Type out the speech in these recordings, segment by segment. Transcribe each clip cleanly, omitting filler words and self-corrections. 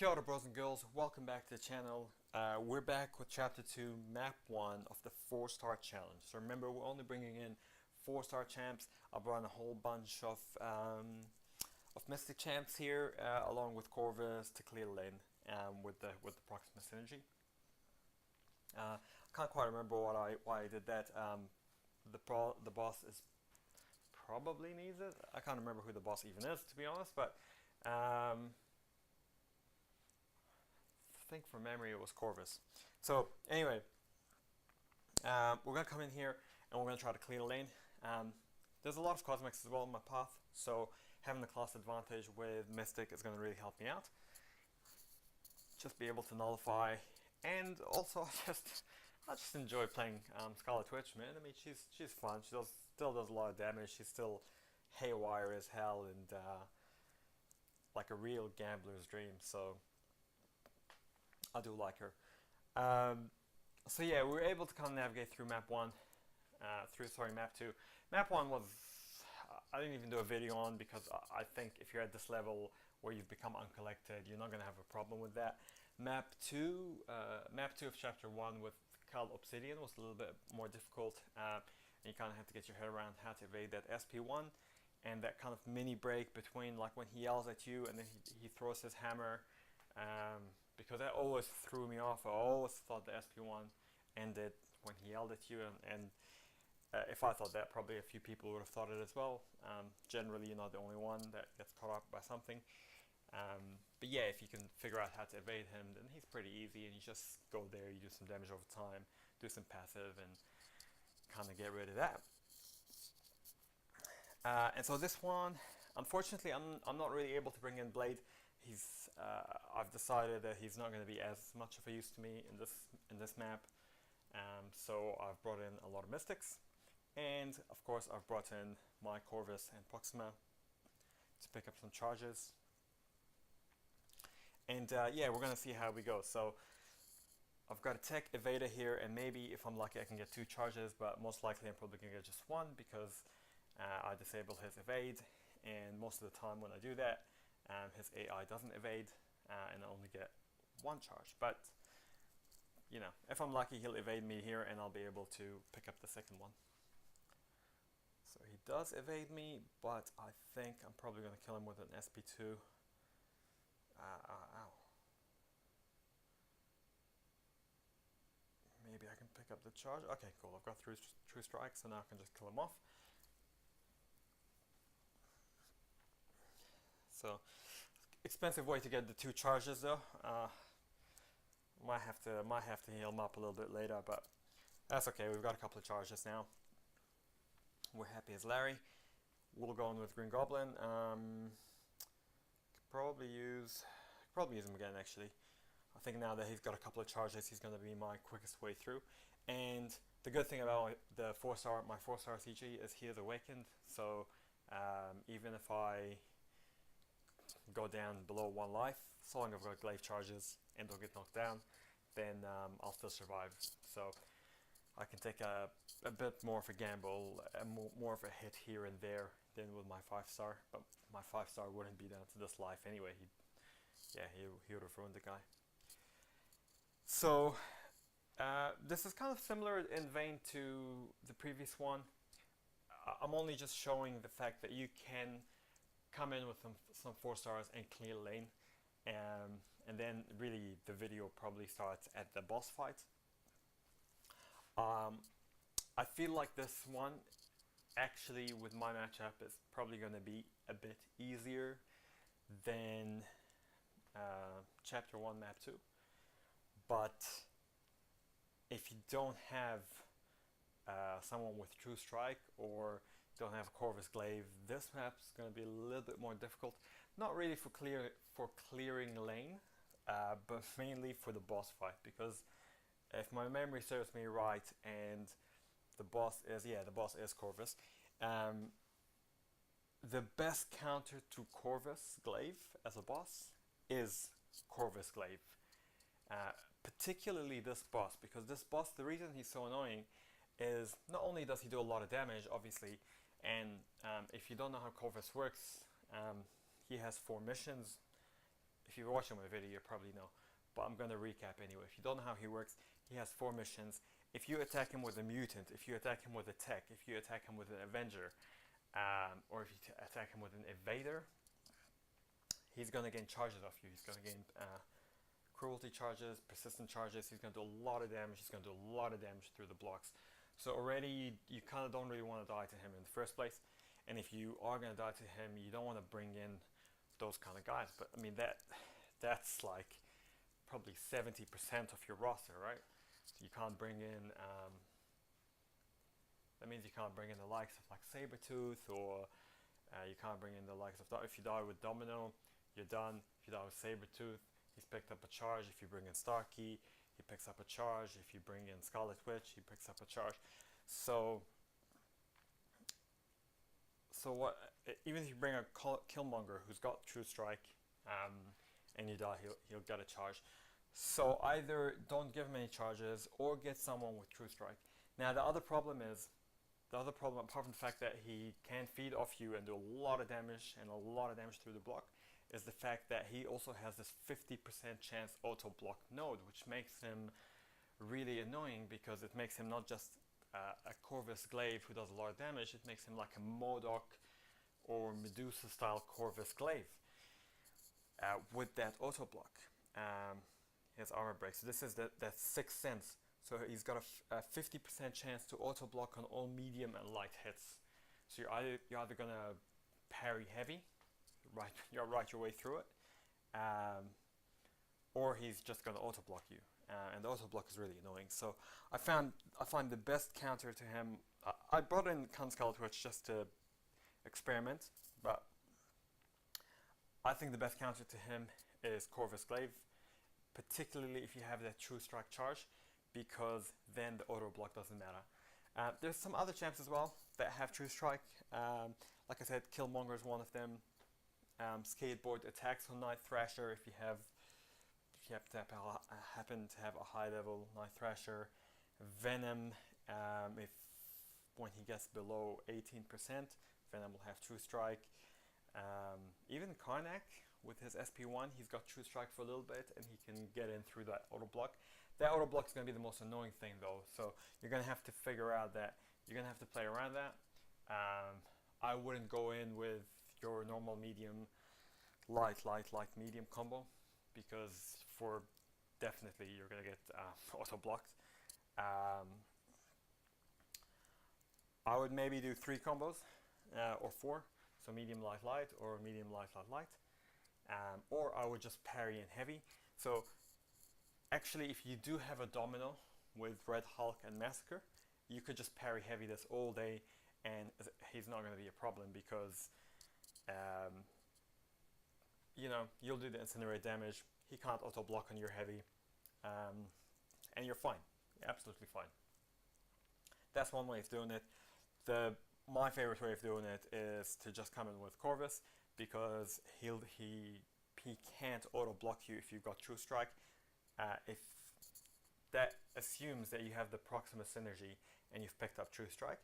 Kia ora, bros and girls, welcome back to the channel. We're back with chapter 2, map 1 of the 4-star challenge. So remember, we're only bringing in 4-star champs. I brought in a whole bunch of mystic champs here, along with Corvus to clear the lane with the Proxima synergy. I can't quite remember why I did that. The boss is probably needs it. I can't remember who the boss even is, to be honest, but I think from memory it was Corvus. So anyway, we're gonna come in here and we're gonna try to clear the lane. There's a lot of cosmics as well in my path, so having the class advantage with Mystic is gonna really help me out. Just be able to nullify, and also I just enjoy playing Scarlet Witch, man. I mean, she's fun. She still does a lot of damage. She's still haywire as hell and like a real gambler's dream. So I do like her. So yeah, we were able to kind of navigate through map 1, map 2. Map 1 was, I didn't even do a video on because I think if you're at this level where you've become uncollected, you're not going to have a problem with that. Map 2 of chapter 1 with Cal Obsidian was a little bit more difficult. You kind of have to get your head around how to evade that SP1 and that kind of mini break between, like, when he yells at you and then he throws his hammer. Because that always threw me off. I always thought the SP1 ended when he yelled at you, and if I thought that, probably a few people would have thought it as well. Generally, you're not the only one that gets caught up by something. But yeah, if you can figure out how to evade him, then he's pretty easy, and you just go there, you do some damage over time, do some passive, and kind of get rid of that. And so this one, unfortunately, I'm not really able to bring in Blade. I've decided that he's not going to be as much of a use to me in this map. So I've brought in a lot of mystics, and of course I've brought in my Corvus and Proxima to pick up some charges. And yeah, we're going to see how we go. So I've got a tech evader here, and maybe if I'm lucky I can get 2 charges, but most likely I'm probably going to get just 1 because I disable his evade, and most of the time when I do that, his AI doesn't evade, and I only get 1 charge. But you know, if I'm lucky, he'll evade me here, and I'll be able to pick up the second one. So he does evade me, but I think I'm probably going to kill him with an SP2. Ow. Maybe I can pick up the charge. Okay, cool. I've got true strikes, so now I can just kill him off. So expensive way to get the 2 charges though. Might have to heal him up a little bit later, but that's okay. We've got a couple of charges now. We're happy as Larry. We'll go on with Green Goblin. Could probably use him again actually. I think now that he's got a couple of charges, he's going to be my quickest way through. And the good thing about the my 4-star CG is he is awakened. So even if I go down below 1 life, so long as I've got Glaive charges and don't get knocked down, then I'll still survive. So I can take a bit more of a gamble, more of a hit here and there than with my 5-star, but my 5-star wouldn't be down to this life anyway. He would have ruined the guy. So this is kind of similar in vein to the previous one. I'm only just showing the fact that you can come in with some 4-stars and clear lane, and then really the video probably starts at the boss fight. I feel like this one actually with my matchup is probably going to be a bit easier than chapter 1 map 2, but if you don't have someone with true strike or don't have Corvus Glaive, this map's going to be a little bit more difficult. Not really for clearing lane, but mainly for the boss fight, because if my memory serves me right, and the boss is Corvus, the best counter to Corvus Glaive as a boss is Corvus Glaive. Particularly this boss, because this boss, the reason he's so annoying is not only does he do a lot of damage, obviously, and if you don't know how Corvus works, he has 4 missions. If you're watching my video, you probably know, but I'm going to recap anyway. If you don't know how he works, he has 4 missions. If you attack him with a mutant, if you attack him with a tech, if you attack him with an Avenger, or if you attack him with an Evader, he's going to gain charges off you. He's going to gain cruelty charges, persistent charges. He's going to do a lot of damage. He's going to do a lot of damage through the blocks. So already you kind of don't really want to die to him in the first place. And if you are going to die to him, you don't want to bring in those kind of guys. But I mean, that's like probably 70% of your roster, right? So you can't bring in, that means you can't bring in the likes of like Sabretooth, or you can't bring in the likes of, if you die with Domino, you're done. If you die with Sabretooth, he's picked up a charge. If you bring in Starkey, he picks up a charge. If you bring in Scarlet Witch, he picks up a charge. So what? Even if you bring a Killmonger who's got True Strike, and you die, he'll get a charge. So either don't give him any charges or get someone with True Strike. Now the other problem, apart from the fact that he can feed off you and do a lot of damage through the block, is the fact that he also has this 50% chance auto block node, which makes him really annoying, because it makes him not just a Corvus Glaive who does a lot of damage, it makes him like a MODOK or Medusa style Corvus Glaive with that auto block. His armor break. So this is that 6th sense. So he's got a 50% chance to auto block on all medium and light hits. So you're either gonna parry heavy, right your way through it, or he's just gonna auto block you. And the auto block is really annoying. So I find the best counter to him. I brought in Scarlet Witch just to experiment, but I think the best counter to him is Corvus Glaive, particularly if you have that True Strike charge, because then the auto block doesn't matter. There's some other champs as well that have True Strike. Like I said, Killmonger is one of them. Skateboard attacks on Night Thrasher if you happen to have a high level Night Thrasher. Venom, when he gets below 18%, Venom will have True Strike. Even Karnak with his SP1, he's got True Strike for a little bit, and he can get in through that auto block. That auto block is going to be the most annoying thing though, so you're going to have to figure out that, you're going to have to play around that. I wouldn't go in with your normal medium, light, medium combo, because definitely you're going to get auto blocked. I would maybe do 3 combos, or 4, so medium, light, or medium, light. Or I would just parry in heavy. So actually, if you do have a Domino with Red Hulk and Massacre, you could just parry heavy this all day, and he's not going to be a problem, because you'll do the incinerate damage. He can't auto block on your heavy, and you're fine. You're absolutely fine. That's one way of doing it. My favorite way of doing it is to just come in with Corvus, because he can't auto block you if you've got True Strike. If that assumes that you have the Proxima synergy and you've picked up True Strike.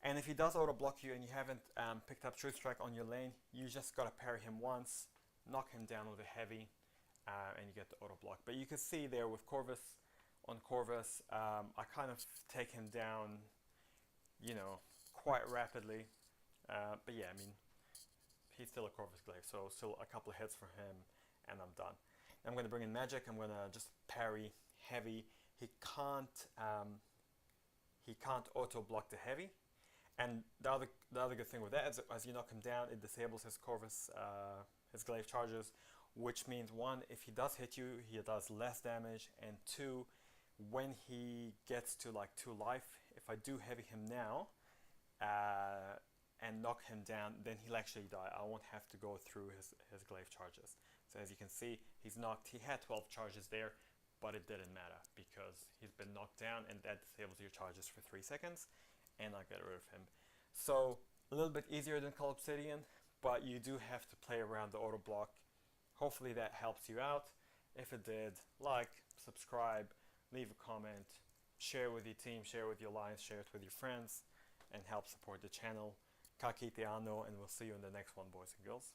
And if he does auto block you and you haven't picked up True Strike on your lane, you just gotta parry him once, knock him down with a heavy, and you get the auto block. But you can see there with Corvus, I kind of take him down, quite rapidly. But yeah, I mean, he's still a Corvus Glaive, so still a couple of hits for him, and I'm done. I'm going to bring in magic. I'm going to just parry heavy. He can't auto block the heavy, and the other good thing with that is, as you knock him down, it disables his Corvus, his Glaive charges, which means 1, if he does hit you, he does less damage, and 2, when he gets to like 2 life, if I do heavy him now and knock him down, then he'll actually die. I won't have to go through his Glaive charges. So as you can see, he had 12 charges there, but it didn't matter, because he's been knocked down, and that disables your charges for 3 seconds, and I get rid of him. So a little bit easier than Call Obsidian, but you do have to play around the auto block. Hopefully that helps you out. If it did, like, subscribe, leave a comment, share with your team, share with your alliance, share it with your friends, and help support the channel. Ka kite anō, and we'll see you in the next one, boys and girls.